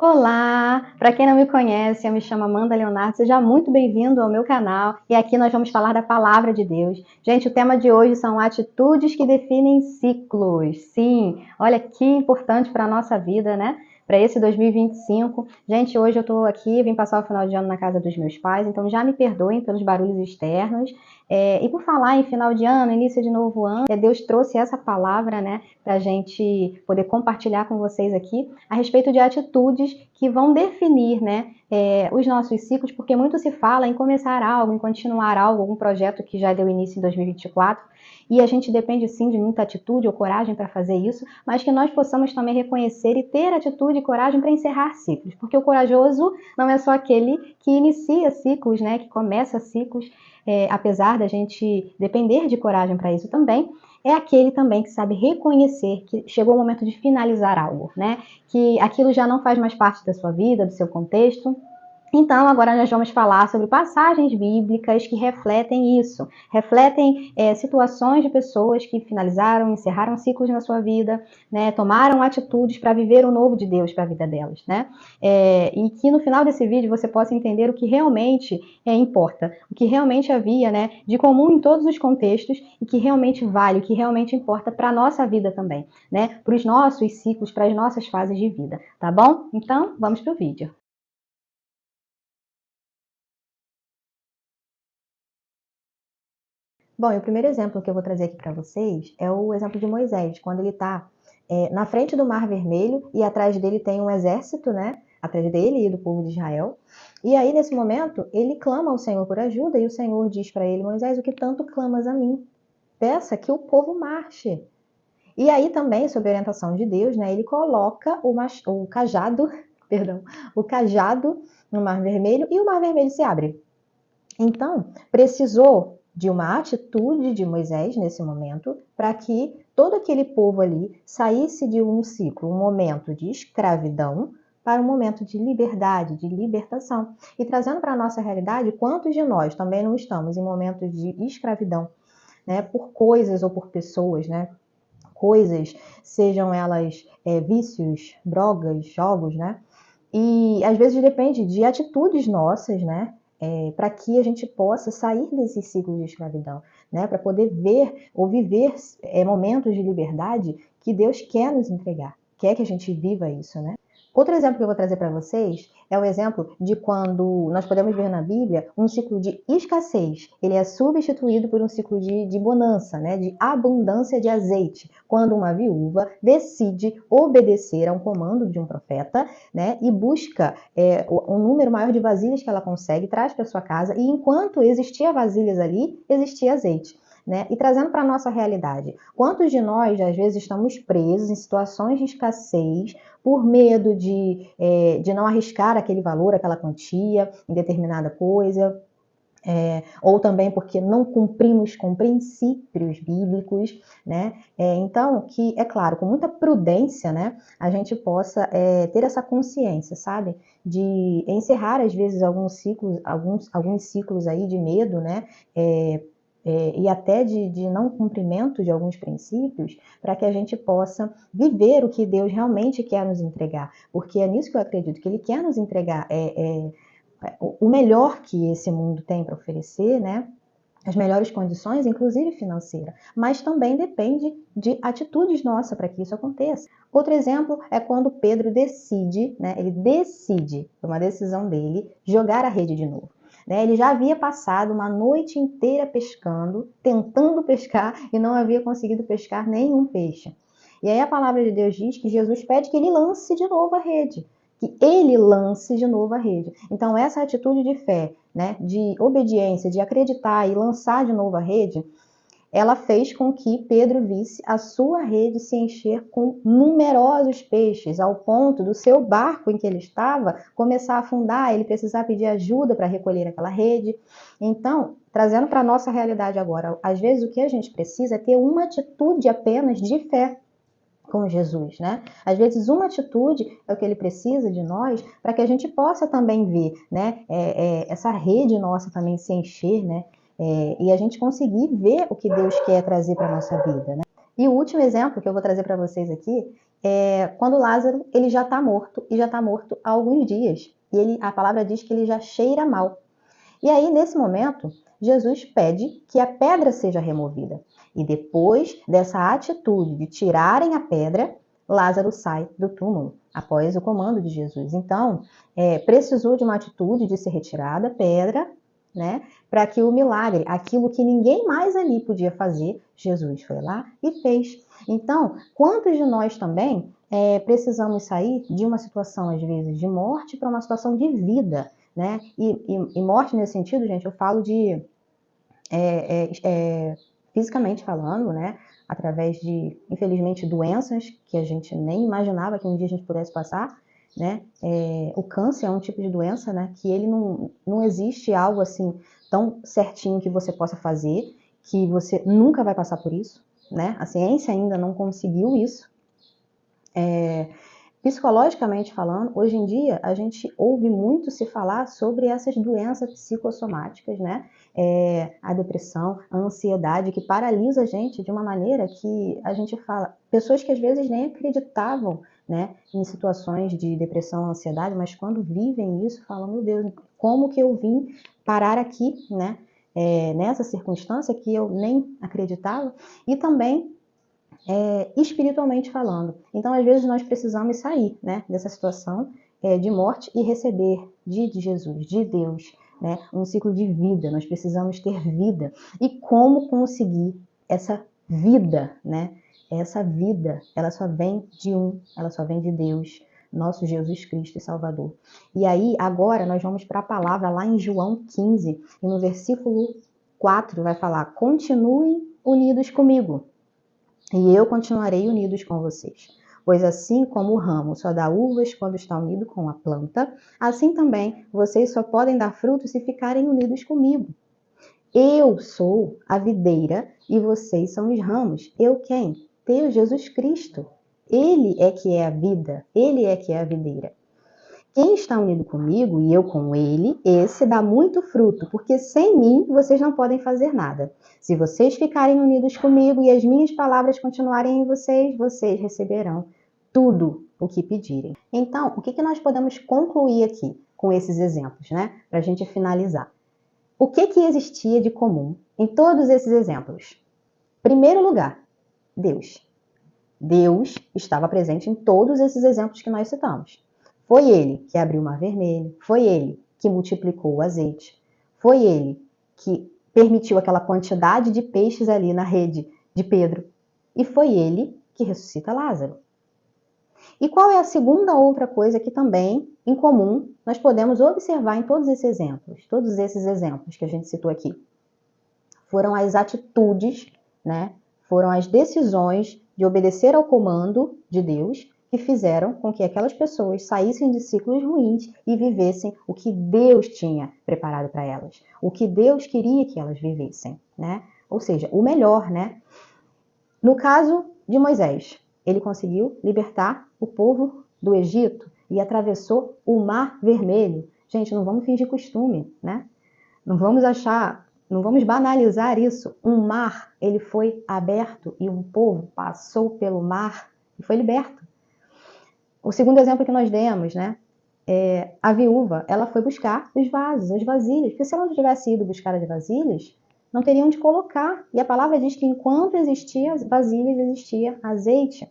Olá! Para quem não me conhece, eu me chamo Amanda Leonardo, seja muito bem-vindo ao meu canal e aqui nós vamos falar da Palavra de Deus. Gente, o tema de hoje são atitudes que definem ciclos. Sim, olha que importante para a nossa vida, né? Para esse 2025. Gente, hoje eu estou aqui, vim passar o final de ano na casa dos meus pais, então já me perdoem pelos barulhos externos. E por falar em final de ano, início de novo ano, Deus trouxe essa palavra, né, para a gente poder compartilhar com vocês aqui a respeito de atitudes que vão definir, né, os nossos ciclos, porque muito se fala em começar algo, em continuar algo, algum projeto que já deu início em 2024, e a gente depende sim de muita atitude ou coragem para fazer isso, mas que nós possamos também reconhecer e ter atitude e coragem para encerrar ciclos, porque o corajoso não é só aquele que inicia ciclos, né, que começa ciclos, apesar da gente depender de coragem para isso também, é aquele também que sabe reconhecer que chegou o momento de finalizar algo, né? Que aquilo já não faz mais parte da sua vida, do seu contexto. Então, agora nós vamos falar sobre passagens bíblicas que refletem isso, refletem situações de pessoas que finalizaram, encerraram ciclos na sua vida, né, tomaram atitudes para viver o novo de Deus para a vida delas, né? E que no final desse vídeo você possa entender o que realmente importa, o que realmente havia, né, de comum em todos os contextos e que realmente vale, o que realmente importa para a nossa vida também, né? Para os nossos ciclos, para as nossas fases de vida, tá bom? Então, vamos para o vídeo. Bom, e o primeiro exemplo que eu vou trazer aqui para vocês é o exemplo de Moisés, quando ele está na frente do Mar Vermelho e atrás dele tem um exército, né? Atrás dele e do povo de Israel. E aí, nesse momento, ele clama ao Senhor por ajuda e o Senhor diz para ele: Moisés, o que tanto clamas a mim? Peça que o povo marche. E aí também, sob orientação de Deus, né, ele coloca o cajado, perdão, o cajado no Mar Vermelho e o Mar Vermelho se abre. Então, precisou de uma atitude de Moisés nesse momento para que todo aquele povo ali saísse de um ciclo, um momento de escravidão para um momento de liberdade, de libertação. E trazendo para a nossa realidade, quantos de nós também não estamos em momentos de escravidão, né, por coisas ou por pessoas, né? Coisas, sejam elas vícios, drogas, jogos, né? E às vezes depende de atitudes nossas, né? Para que a gente possa sair desse ciclo de escravidão, né? Para poder ver ou viver momentos de liberdade que Deus quer nos entregar, quer que a gente viva isso, né? Outro exemplo que eu vou trazer para vocês é o exemplo de quando nós podemos ver na Bíblia um ciclo de escassez. Ele é substituído por um ciclo de bonança, né? De abundância de azeite. Quando uma viúva decide obedecer a um comando de um profeta, né? E busca um número maior de vasilhas que ela consegue, traz para sua casa, e enquanto existia vasilhas ali, existia azeite. Né? E trazendo para a nossa realidade, quantos de nós, às vezes, estamos presos em situações de escassez por medo de não arriscar aquele valor, aquela quantia em determinada coisa, ou também porque não cumprimos com princípios bíblicos, né? Então, que é claro, com muita prudência, né, a gente possa ter essa consciência, sabe? De encerrar, às vezes, alguns ciclos aí de medo, né? E até de não cumprimento de alguns princípios, para que a gente possa viver o que Deus realmente quer nos entregar. Porque é nisso que eu acredito, que Ele quer nos entregar o melhor que esse mundo tem para oferecer, né? As melhores condições, inclusive financeira, mas também depende de atitudes nossas para que isso aconteça. Outro exemplo é quando Pedro decide, né? Ele decide, foi uma decisão dele, jogar a rede de novo. Ele já havia passado uma noite inteira pescando, tentando pescar, e não havia conseguido pescar nenhum peixe. E aí a palavra de Deus diz que Jesus pede que ele lance de novo a rede, que ele lance de novo a rede. Então essa atitude de fé, né, de obediência, de acreditar e lançar de novo a rede, ela fez com que Pedro visse a sua rede se encher com numerosos peixes, ao ponto do seu barco em que ele estava começar a afundar, ele precisar pedir ajuda para recolher aquela rede. Então, trazendo para a nossa realidade agora, às vezes o que a gente precisa é ter uma atitude apenas de fé com Jesus, né? Às vezes uma atitude é o que ele precisa de nós para que a gente possa também ver, né? Essa rede nossa também se encher, né? E a gente conseguir ver o que Deus quer trazer para a nossa vida, né? E o último exemplo que eu vou trazer para vocês aqui, quando Lázaro ele já está morto, e já está morto há alguns dias. E a palavra diz que ele já cheira mal. E aí, nesse momento, Jesus pede que a pedra seja removida. E depois dessa atitude de tirarem a pedra, Lázaro sai do túmulo, após o comando de Jesus. Então, precisou de uma atitude de ser retirada a pedra, né, para que o milagre, aquilo que ninguém mais ali podia fazer, Jesus foi lá e fez. Então, quantos de nós também precisamos sair de uma situação, às vezes, de morte para uma situação de vida, né? E morte nesse sentido, gente, eu falo de fisicamente falando, né? Através de, infelizmente, doenças que a gente nem imaginava que um dia a gente pudesse passar, né? O câncer é um tipo de doença, né? Que ele não existe algo assim tão certinho que você possa fazer, que você nunca vai passar por isso, né? A ciência ainda não conseguiu isso. Psicologicamente falando, hoje em dia a gente ouve muito se falar sobre essas doenças psicossomáticas, né? A depressão, a ansiedade, que paralisa a gente de uma maneira que a gente fala. Pessoas que às vezes nem acreditavam, né, em situações de depressão, ansiedade, mas quando vivem isso, falam, meu Deus, como que eu vim parar aqui, né? Nessa circunstância que eu nem acreditava. E também espiritualmente falando. Então, às vezes, nós precisamos sair, né, dessa situação de morte e receber de Jesus, de Deus, né, um ciclo de vida. Nós precisamos ter vida. E como conseguir essa vida, né? Essa vida, ela só vem ela só vem de Deus, nosso Jesus Cristo e Salvador. E aí, agora, nós vamos para a palavra lá em João 15, e no versículo 4 vai falar: continuem unidos comigo, e eu continuarei unidos com vocês. Pois assim como o ramo só dá uvas quando está unido com a planta, assim também vocês só podem dar frutos se ficarem unidos comigo. Eu sou a videira e vocês são os ramos. Eu quem? Deus, Jesus Cristo. Ele é que é a vida, ele é que é a videira. Quem está unido comigo e eu com ele, esse dá muito fruto, porque sem mim vocês não podem fazer nada. Se vocês ficarem unidos comigo e as minhas palavras continuarem em vocês, vocês receberão tudo o que pedirem. Então, o que nós podemos concluir aqui com esses exemplos, né? Para a gente finalizar. O que existia de comum em todos esses exemplos? Primeiro lugar, Deus. Deus estava presente em todos esses exemplos que nós citamos. Foi ele que abriu o Mar Vermelho, foi ele que multiplicou o azeite, foi ele que permitiu aquela quantidade de peixes ali na rede de Pedro, e foi ele que ressuscita Lázaro. E qual é a segunda outra coisa que também, em comum, nós podemos observar em todos esses exemplos que a gente citou aqui? Foram as atitudes, né? Foram as decisões de obedecer ao comando de Deus que fizeram com que aquelas pessoas saíssem de ciclos ruins e vivessem o que Deus tinha preparado para elas, o que Deus queria que elas vivessem, né? Ou seja, o melhor, né? No caso de Moisés, ele conseguiu libertar o povo do Egito e atravessou o Mar Vermelho. Gente, não vamos fingir costume, né? Não vamos banalizar isso. Um mar, ele foi aberto e um povo passou pelo mar e foi liberto. O segundo exemplo que nós demos, né? A viúva, ela foi buscar os vasos, as vasilhas, porque se ela não tivesse ido buscar as vasilhas, não teriam onde colocar. E a palavra diz que enquanto existia vasilhas, existia azeite.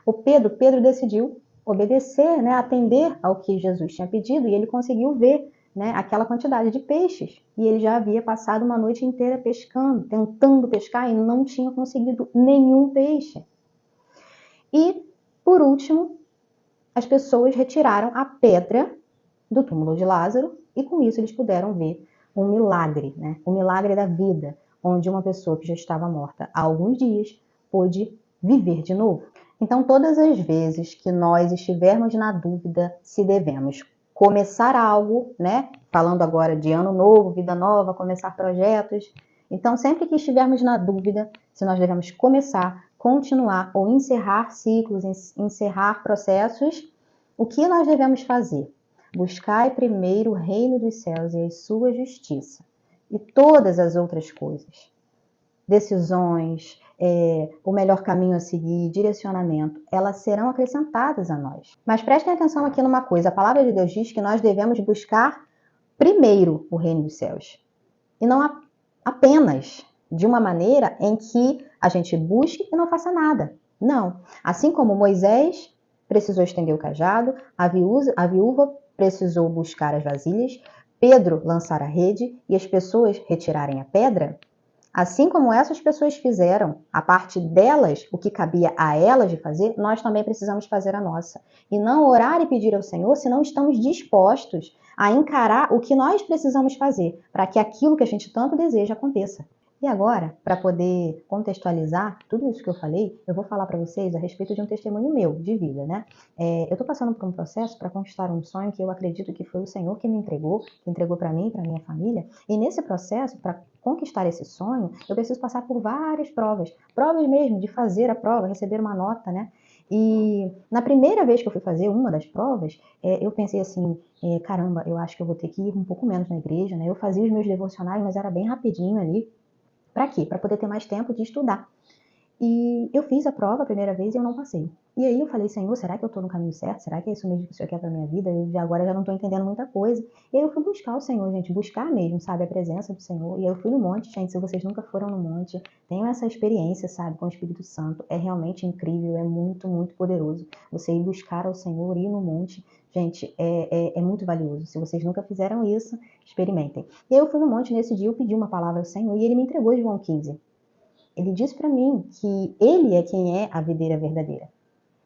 O Pedro decidiu obedecer, né? Atender ao que Jesus tinha pedido, e ele conseguiu ver, né, aquela quantidade de peixes. E ele já havia passado uma noite inteira pescando, tentando pescar, e não tinha conseguido nenhum peixe. E, por último, as pessoas retiraram a pedra do túmulo de Lázaro, e com isso eles puderam ver um milagre, né? O milagre da vida, onde uma pessoa que já estava morta há alguns dias pôde viver de novo. Então, todas as vezes que nós estivermos na dúvida se devemos começar algo, né? Falando agora de ano novo, vida nova, começar projetos. Então, sempre que estivermos na dúvida se nós devemos começar, continuar ou encerrar ciclos, encerrar processos, o que nós devemos fazer? Buscai primeiro o reino dos céus e a sua justiça, e todas as outras coisas decisões, o melhor caminho a seguir, direcionamento, elas serão acrescentadas a nós. Mas prestem atenção aqui numa coisa, a palavra de Deus diz que nós devemos buscar primeiro o reino dos céus. E não apenas de uma maneira em que a gente busque e não faça nada. Não. Assim como Moisés precisou estender o cajado, a viúva precisou buscar as vasilhas, Pedro lançar a rede e as pessoas retirarem a pedra, assim como essas pessoas fizeram a parte delas, o que cabia a elas de fazer, nós também precisamos fazer a nossa. E não orar e pedir ao Senhor se não estamos dispostos a encarar o que nós precisamos fazer para que aquilo que a gente tanto deseja aconteça. E agora, para poder contextualizar tudo isso que eu falei, eu vou falar para vocês a respeito de um testemunho meu, de vida, né? Eu estou passando por um processo para conquistar um sonho que eu acredito que foi o Senhor que me entregou, que entregou para mim e para minha família. E nesse processo, para conquistar esse sonho, eu preciso passar por várias provas. Provas mesmo, de fazer a prova, receber uma nota, né? E na primeira vez que eu fui fazer uma das provas, eu pensei assim, caramba, eu acho que eu vou ter que ir um pouco menos na igreja, né? Eu fazia os meus devocionais, mas era bem rapidinho ali. Para quê? Para poder ter mais tempo de estudar. E eu fiz a prova a primeira vez e eu não passei. E aí eu falei, Senhor, será que eu estou no caminho certo? Será que é isso mesmo que o Senhor quer para minha vida? Agora já não estou entendendo muita coisa. E aí eu fui buscar o Senhor, gente, buscar mesmo, sabe, a presença do Senhor. E aí eu fui no monte, gente, se vocês nunca foram no monte, tenham essa experiência, sabe, com o Espírito Santo. É realmente incrível, é muito, muito poderoso. Você ir buscar ao Senhor, ir no monte, gente, é muito valioso. Se vocês nunca fizeram isso, experimentem. E aí eu fui no monte nesse dia, eu pedi uma palavra ao Senhor e Ele me entregou João 15. Ele disse para mim que Ele é quem é a videira verdadeira.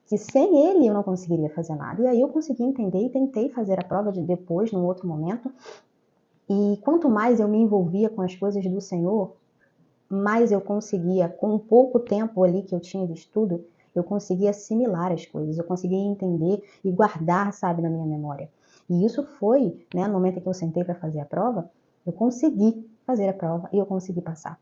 Que sem Ele eu não conseguiria fazer nada. E aí eu consegui entender e tentei fazer a prova depois, num outro momento. E quanto mais eu me envolvia com as coisas do Senhor, mais eu conseguia, com o pouco tempo ali que eu tinha de estudo, eu conseguia assimilar as coisas, eu conseguia entender e guardar, sabe, na minha memória. E isso foi, né, no momento em que eu sentei para fazer a prova, eu consegui fazer a prova e eu consegui passar.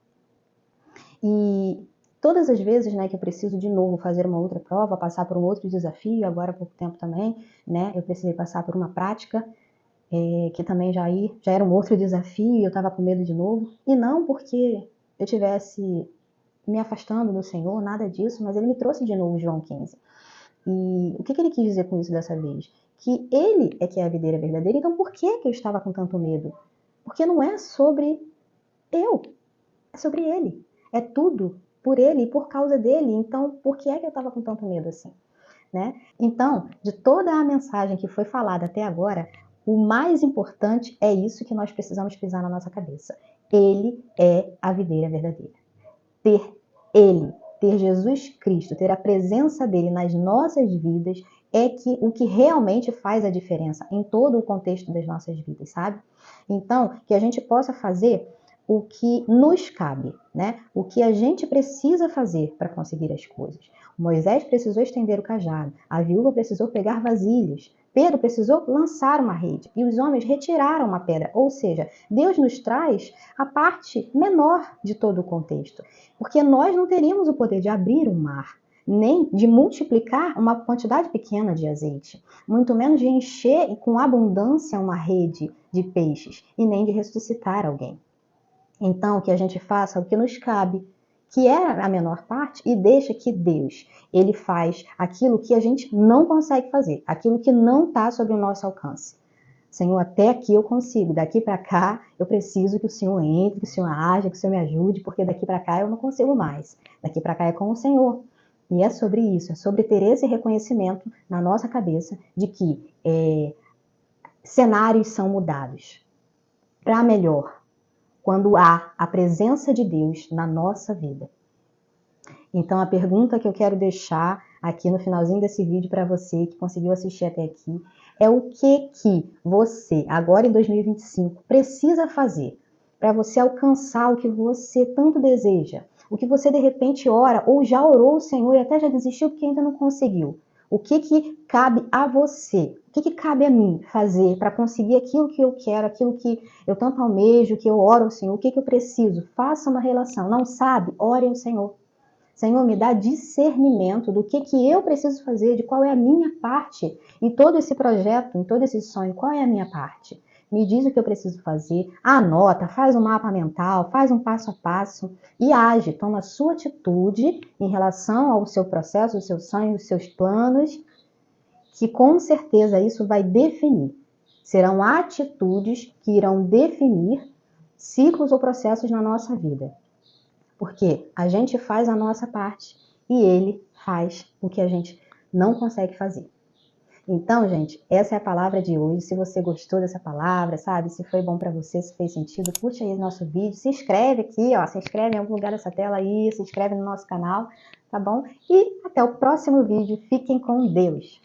E todas as vezes, né, que eu preciso de novo fazer uma outra prova, passar por um outro desafio, agora há pouco tempo também, né, eu precisei passar por uma prática, que também já era um outro desafio e eu estava com medo de novo. E não porque eu tivesse me afastando do Senhor, nada disso, mas Ele me trouxe de novo João 15. E o que Ele quis dizer com isso dessa vez? Que Ele é que é a videira verdadeira, então por que eu estava com tanto medo? Porque não é sobre eu, é sobre Ele. É tudo por Ele e por causa dEle. Então, por que é que eu estava com tanto medo assim? Né? Então, de toda a mensagem que foi falada até agora, o mais importante é isso que nós precisamos pisar na nossa cabeça. Ele é a videira verdadeira. Ter Ele, ter Jesus Cristo, ter a presença dEle nas nossas vidas é o que realmente faz a diferença em todo o contexto das nossas vidas, sabe? Então, que a gente possa fazer o que nos cabe, né? O que a gente precisa fazer para conseguir as coisas. Moisés precisou estender o cajado, a viúva precisou pegar vasilhas, Pedro precisou lançar uma rede e os homens retiraram uma pedra. Ou seja, Deus nos traz a parte menor de todo o contexto, porque nós não teríamos o poder de abrir um mar, nem de multiplicar uma quantidade pequena de azeite, muito menos de encher com abundância uma rede de peixes e nem de ressuscitar alguém. Então, que a gente faça o que nos cabe, que é a menor parte, e deixa que Deus, Ele faz aquilo que a gente não consegue fazer, aquilo que não está sob o nosso alcance. Senhor, até aqui eu consigo, daqui para cá eu preciso que o Senhor entre, que o Senhor haja, que o Senhor me ajude, porque daqui para cá eu não consigo mais. Daqui para cá é com o Senhor. E é sobre isso, é sobre ter esse reconhecimento na nossa cabeça de que cenários são mudados para melhor, quando há a presença de Deus na nossa vida. Então, a pergunta que eu quero deixar aqui no finalzinho desse vídeo para você que conseguiu assistir até aqui é o que você, agora em 2025, precisa fazer para você alcançar o que você tanto deseja, o que você de repente ora ou já orou ao Senhor e até já desistiu porque ainda não conseguiu. O que cabe a você? O que cabe a mim fazer para conseguir aquilo que eu quero, aquilo que eu tanto almejo, que eu oro ao Senhor? O que eu preciso? Faça uma relação. Não sabe? Ore ao Senhor. Senhor, me dá discernimento do que eu preciso fazer, de qual é a minha parte em todo esse projeto, em todo esse sonho. Qual é a minha parte? me diz o que eu preciso fazer, anota, faz um mapa mental, faz um passo a passo e age, toma a sua atitude em relação ao seu processo, os seus sonhos, os seus planos, que com certeza isso vai definir. Serão atitudes que irão definir ciclos ou processos na nossa vida. Porque a gente faz a nossa parte e ele faz o que a gente não consegue fazer. Então, gente, essa é a palavra de hoje. Se você gostou dessa palavra, sabe? Se foi bom para você, se fez sentido, curte aí o nosso vídeo, se inscreve aqui, ó, se inscreve em algum lugar dessa tela aí, se inscreve no nosso canal, tá bom? E até o próximo vídeo. Fiquem com Deus!